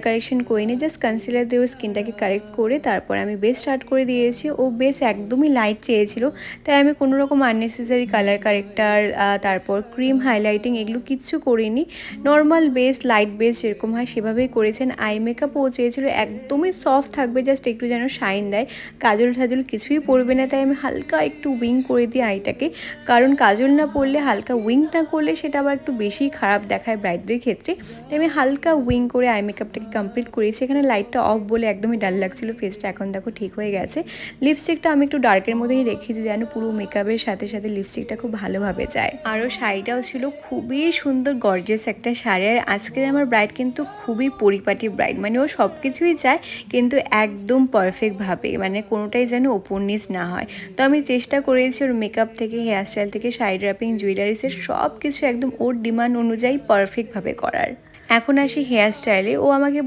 Correction করিনি, just concealer দিয়ে ওর স্কিনটাকে কারেক্ট করে তারপর আমি বেস স্টার্ট করে দিয়েছি। ও বেস একদমই লাইট চেয়েছিল, তাই আমি কোনো রকম আননেসেসারি কালার কারেক্টার তারপর ক্রিম হাইলাইটিং এগুলো কিচ্ছু করিনি। নর্মাল বেস, লাইট বেস যেরকম হয় সেভাবেই করেছেন। আই মেকআপও ও চেয়েছিল একদমই সফট থাকবে, জাস্ট একটু যেন শাইন দেয়, কাজল টাজল কিছুই পড়বে না। তাই আমি হালকা একটু উইং করে দিই আইটাকে, কারণ কাজল না পড়লে, হালকা উইং না করলে সেটা আবার একটু বেশি খারাপ দেখায় ব্রাইডদের ক্ষেত্রে। তাই আমি হালকা উইং করে আই মেকআপটাকে কমপ্লিট করেছি। এখানে লাইটটা অফ বলে একদমই ডাল লাগছিল ফেসটা, এখন দেখো ঠিক হয়ে গেছে। লিপস্টিকটা আমি একটু ডার্কের মধ্যেই রেখেছি যেন পুরো মেকআপের সাথে সাথে লিপস্টিকটা খুব ভালোভাবে যায়। আরও শাড়িটাও ছিল খুবই সুন্দর, গর্জিয়াস একটা শাড়ি। আর আজকের আমার ব্রাইড কিন্তু খুবই পরিপাটি ব্রাইড, মানে ও সব কিছুই চায় কিন্তু একদম পারফেক্টভাবে, মানে কোনোটাই যেন ওপর নিচ না হয়। তো আমি চেষ্টা করেছি ওর মেকআপ থেকে, হেয়ারস্টাইল থেকে, শাড়ি ড্রাপিং, জুয়েলারিসের সব কিছু একদম ওর ডিমান্ড অনুযায়ী পারফেক্টভাবে করার। এখন আসি হেয়ারস্টাইলে। ও আমাকে